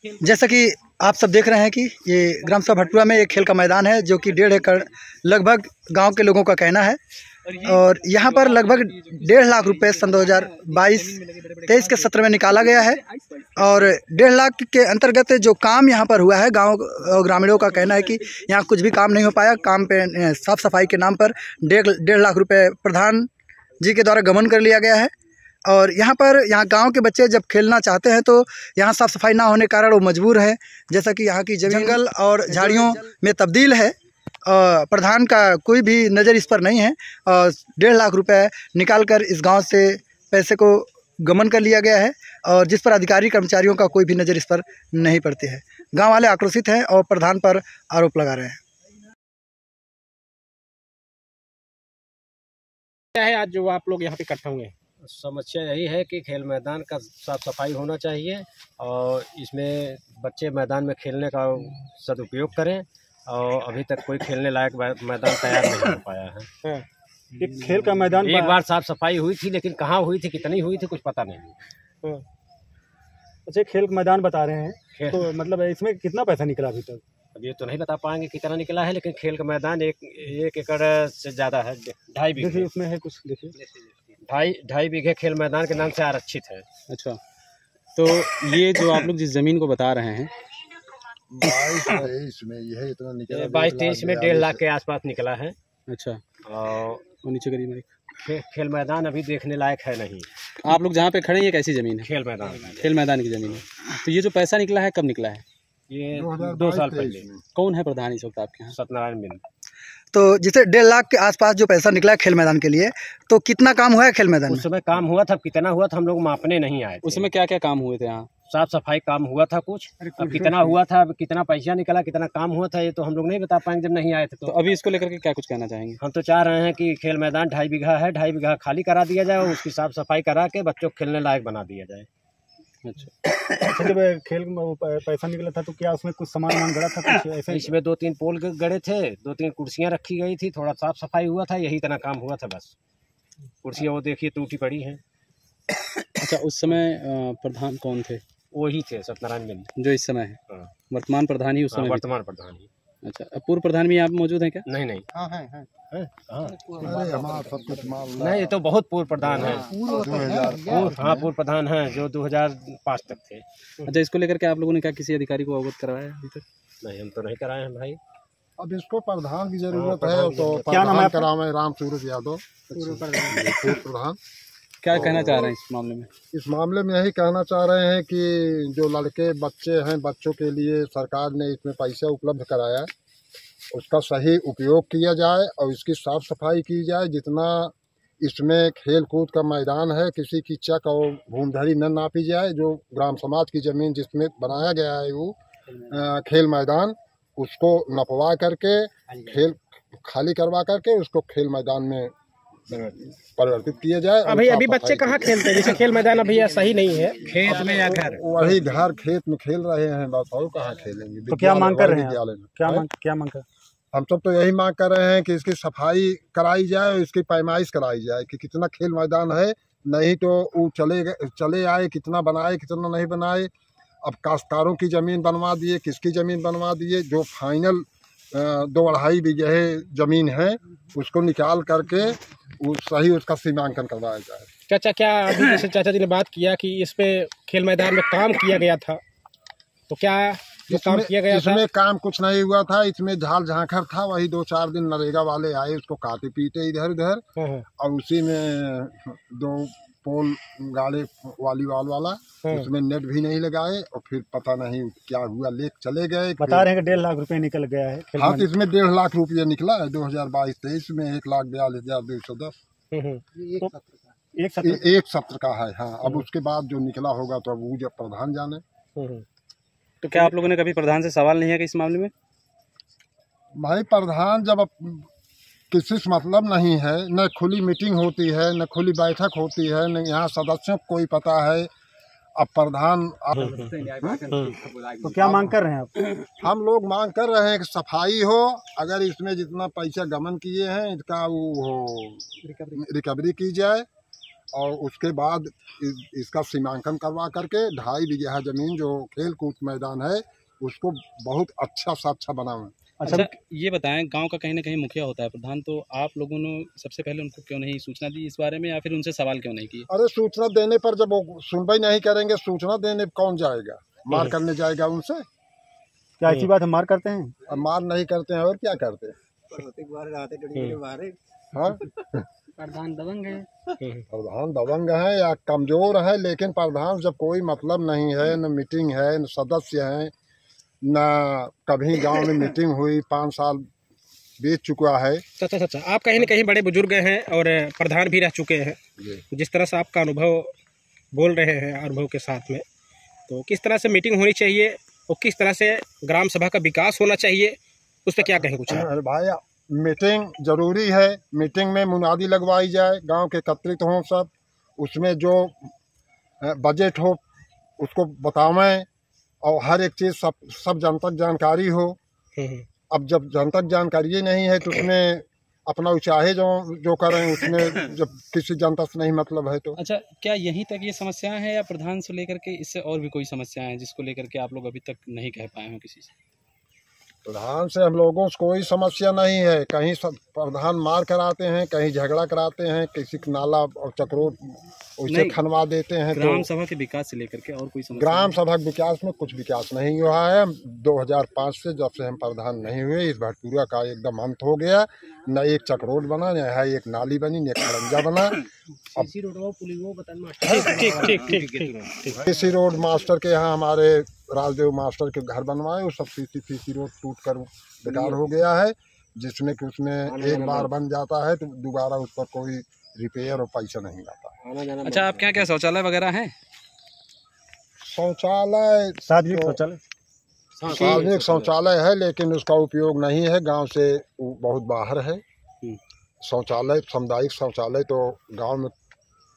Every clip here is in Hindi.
जैसा कि आप सब देख रहे हैं कि ये ग्राम सभा भटपुरा में एक खेल का मैदान है जो कि 1.5 एकड़ लगभग गांव के लोगों का कहना है। और यहाँ पर लगभग 1.5 लाख रुपए सन 2022-23 के सत्र में निकाला गया है। और 1.5 लाख के अंतर्गत जो काम यहाँ पर हुआ है, गांव ग्रामीणों का कहना है कि यहाँ कुछ भी काम नहीं हो पाया। काम पे साफ सफाई के नाम पर 1.5 लाख रुपए प्रधान जी के द्वारा गमन कर लिया गया है। और यहाँ गांव के बच्चे जब खेलना चाहते हैं तो यहाँ साफ़ सफाई ना होने के कारण वो मजबूर है। जैसा कि यहाँ की जंगल और झाड़ियों में तब्दील है। प्रधान का कोई भी नज़र इस पर नहीं है। और 1.5 लाख रुपए निकाल कर इस गांव से पैसे को गमन कर लिया गया है और जिस पर अधिकारी कर्मचारियों का कोई भी नज़र इस पर नहीं पड़ती है। गाँव वाले आक्रोशित हैं और प्रधान पर आरोप लगा रहे हैं। क्या है आज जो आप लोग यहाँ पे इकट्ठा हुए हैं? समस्या यही है कि खेल मैदान का साफ सफाई होना चाहिए और इसमें बच्चे मैदान में खेलने का सदुपयोग करें। और अभी तक कोई खेलने लायक मैदान तैयार नहीं हो पाया है। एक खेल का मैदान एक बार साफ सफाई हुई थी, लेकिन कहाँ हुई थी, कितनी हुई थी, कुछ पता नहीं। अच्छा, खेल का मैदान बता रहे हैं तो मतलब इसमें कितना पैसा निकला अभी तक? अब ये तो नहीं बता पाएंगे कितना निकला है, लेकिन खेल का मैदान एक एकड़ से ज़्यादा है। 2.5 बीघे उसमें है कुछ, देखिए 2.5 बीघे खेल मैदान के नाम से आरक्षित है। अच्छा, तो ये जो आप लोग जिस ज़मीन को बता रहे हैं 22-23 में यह इतना निकला, 22-23 में 1.5 लाख के आसपास निकला है। अच्छा, और नीचे करिए। खेल मैदान अभी देखने लायक है नहीं। आप लोग जहाँ पे खड़े हैं ये कैसी ज़मीन है? खेल मैदान की ज़मीन है। तो ये जो पैसा निकला है कब निकला है? ये 2 साल पहले। कौन है प्रधान इस वक्त आपके यहाँ? सत्यनारायण बिंद। तो जिसे 1.5 लाख के आसपास जो पैसा निकला है खेल मैदान के लिए, तो कितना काम हुआ है खेल मैदान में? उस समय काम हुआ था, कितना हुआ था हम लोग मापने नहीं आए थे। उस समय क्या क्या काम हुए थे यहाँ? साफ सफाई काम हुआ था कुछ। अब कितना हुआ था, कितना पैसा निकला, कितना काम हुआ था, ये तो हम लोग नहीं बता पाएंगे जब नहीं आए थे। तो अभी इसको लेकर के क्या कुछ कहना चाहेंगे? हम तो चाह रहे हैं कि खेल मैदान 2.5 बीघा है, 2.5 बीघा खाली करा दिया जाए और उसकी साफ सफाई करा के बच्चों को खेलने लायक बना दिया जाए। अच्छा, जब खेल में पैसा निकला था तो क्या उसमें कुछ सामान गड़ा था कुछ ऐसा? इसमें 2-3 पोल गड़े थे, 2-3 कुर्सियाँ रखी गई थी, थोड़ा साफ सफाई हुआ था, यही इतना काम हुआ था बस। कुर्सियाँ वो देखिए टूटी पड़ी हैं। अच्छा, उस समय प्रधान कौन थे? वही थे सत्यनारायण बिंद जो इस समय है। वर्तमान प्रधान ही उस समय? वर्तमान प्रधान ही। अच्छा, पूर्व प्रधान भी यहाँ पे मौजूद है क्या? नहीं। हाँ है। अरे हमारा सब कुछ मामला नहीं, ये तो बहुत पूर्व प्रधान है। हाँ, पूर्व प्रधान है जो 2005 तक थे। अच्छा, इसको लेकर के आप लोगों ने क्या किसी अधिकारी को अवगत करवाया अभी तक? नहीं, हम तो नहीं कराए हैं भाई। अब इसको प्रधान की जरूरत है तो क्या नाम है? करावे राम सूरज यादव, पूर्व प्रधान। क्या कहना चाह रहे हैं इस मामले में? इस मामले में यही कहना चाह रहे हैं कि जो लड़के बच्चे हैं, बच्चों के लिए सरकार ने इसमें पैसा उपलब्ध कराया है, उसका सही उपयोग किया जाए और इसकी साफ सफाई की जाए। जितना इसमें खेल कूद का मैदान है, किसी की चक और भूमधरी न नापी जाए। जो ग्राम समाज की ज़मीन जिसमें बनाया गया है वो खेल मैदान, उसको नपवा करके खेल खाली करवा करके उसको खेल मैदान में परिवर्तित किया जाए। अभी बच्चे कहाँ खेलते हैं? जैसे खेल मैदान अभी सही नहीं है, खेत में या घर? वही घर खेत में खेल रहे हैं बस, और कहाँ खेलेंगे? तो क्या मांग कर रहे हैं? क्या मांग कर? हम सब तो यही मांग कर रहे हैं कि इसकी सफाई कराई जाए और इसकी पैमाइश कराई जाए कि कितना खेल मैदान है, नहीं तो वो चले आए, कितना बनाए कितना नहीं बनाए। अब काश्तकारों की ज़मीन बनवा दिए, किसकी ज़मीन बनवा दिए। जो फाइनल 2-2.5 बीघे ज़मीन है उसको निकाल करके वो सही उसका सीमांकन करवाया जाए। चाचा, क्या अभी जैसे चाचा जी ने बात किया कि इस पे खेल मैदान में काम किया गया था, तो क्या जो काम किया गया था? इसमें काम कुछ नहीं हुआ था। इसमें झाल झांखर था, वही 2-4 दिन नरेगा वाले आए, उसको काटे पीटे इधर उधर, और उसी में 2 पोल गाड़े वॉलीबॉल वाला, उसमें नेट भी नहीं लगाए और फिर पता नहीं क्या हुआ, लेक चले गए। बता रहे हैं कि 1.5 लाख रुपए निकल गया है। हाँ, तो इसमें 1.5 लाख रुपये निकला है 2022-23 में। 1,42,210 एक सत्र का है। हाँ, अब उसके बाद जो निकला होगा तो अब वो जब प्रधान जाने। तो क्या आप लोगों ने कभी प्रधान से सवाल नहीं किया कि इस मामले में? भाई, प्रधान जब किसी से मतलब नहीं है, न खुली मीटिंग होती है, न खुली बैठक होती है, न यहाँ सदस्यों को कोई पता है। अब प्रधान तो क्या मांग कर रहे हैं आप? हम लोग मांग कर रहे हैं कि सफाई हो, अगर इसमें जितना पैसा गमन किए हैं इसका वो हो रिकवरी की जाए और उसके बाद इसका सीमांकन करवा करके 2.5 बीघा ज़मीन जो खेल कूद मैदान है उसको बहुत अच्छा से अच्छा बनाएं। अच्छा ये बताएं, गांव का कहीं ना कहीं मुखिया होता है प्रधान, तो आप लोगों ने सबसे पहले उनको क्यों नहीं सूचना दी इस बारे में, या फिर उनसे सवाल क्यों नहीं किए? अरे सूचना देने पर जब वो सुनवाई नहीं करेंगे, सूचना देने कौन जाएगा? मार करने जाएगा उनसे? क्या ऐसी बात हम मार करते हैं? अब मार नहीं करते हैं और क्या करते हैं? हाँ, प्रधान दबंग है। प्रधान दबंग है या कमजोर है, लेकिन प्रधान जब कोई मतलब नहीं है, न मीटिंग है, न सदस्य हैं, न कभी गांव में मीटिंग हुई, 5 साल बीत चुका है। अच्छा, आप कहीं ना कहीं बड़े बुजुर्ग हैं और प्रधान भी रह चुके हैं। जिस तरह से आपका अनुभव बोल रहे हैं अनुभव के साथ में, तो किस तरह से मीटिंग होनी चाहिए और किस तरह से ग्राम सभा का विकास होना चाहिए, उस पर क्या कहें कुछ? अरे भाई, मीटिंग जरूरी है। मीटिंग में मुनादी लगवाई जाए, गांव के एकत्रित हों सब, उसमें जो बजट हो उसको बतावें और हर एक चीज़ सब जनता जानकारी हो। अब जब जनता जानकारी ही नहीं है तो उसमें अपना चाहे जो करें, उसमें जब किसी जनता से नहीं मतलब है तो। अच्छा, क्या यहीं तक ये समस्याएं हैं या प्रधान से लेकर के इससे और भी कोई समस्याएं हैं जिसको लेकर के आप लोग अभी तक नहीं कह पाए हो किसी से? प्रधान से हम लोगों से कोई समस्या नहीं है। कहीं सब प्रधान मार कराते हैं, कहीं झगड़ा कराते हैं, किसी का नाला और चक्रोट उसे खनवा देते हैं। ग्राम सभा के विकास से लेकर के और कोई समस्या? ग्राम सभा के विकास में कुछ विकास नहीं हुआ है। 2005 से जब से हम प्रधान नहीं हुए, इस भटपुरा का एकदम अंत हो गया। न एक चक्रोट बना, न है एक नाली बनी, न एक खड़ंजा बना। सीसी रोड मास्टर के यहाँ हमारे राजदेव मास्टर के घर बनवाए, वो सब सीसी रोड टूट कर बेकार हो गया है, जिसमें कि उसमें एक बार बन जाता है तो दोबारा उस पर कोई रिपेयर और पैसा नहीं आता। अच्छा, आप क्या क्या शौचालय वगैरह हैं? शौचालय सार्वजनिक शौचालय है, लेकिन उसका उपयोग नहीं है। गांव से बहुत बाहर है। शौचालय, सामुदायिक शौचालय तो गांव में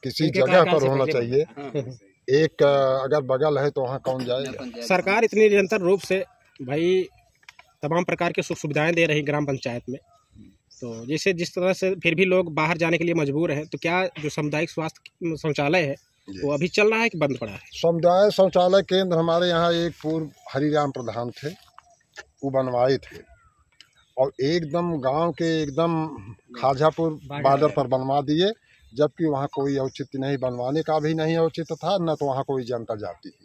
किसी जगह पर होना चाहिए। एक अगर बगल है तो वहाँ कौन जाएगा? सरकार इतनी निरंतर रूप से भाई तमाम प्रकार की सुख सुविधाएं दे रही ग्राम पंचायत में, तो जैसे जिस तरह से फिर भी लोग बाहर जाने के लिए मजबूर हैं, तो क्या जो सामुदायिक स्वास्थ्य शौचालय है वो अभी चल रहा है कि बंद पड़ा है? समुदाय शौचालय केंद्र हमारे यहाँ एक पूर्व हरिराम प्रधान थे, वो बनवाए थे, और एकदम गांव के एकदम खाजापुर बॉर्डर पर बनवा दिए, जबकि वहाँ कोई औचित्य नहीं, बनवाने का भी नहीं औचित्य था, न तो वहाँ कोई जनता जाती है।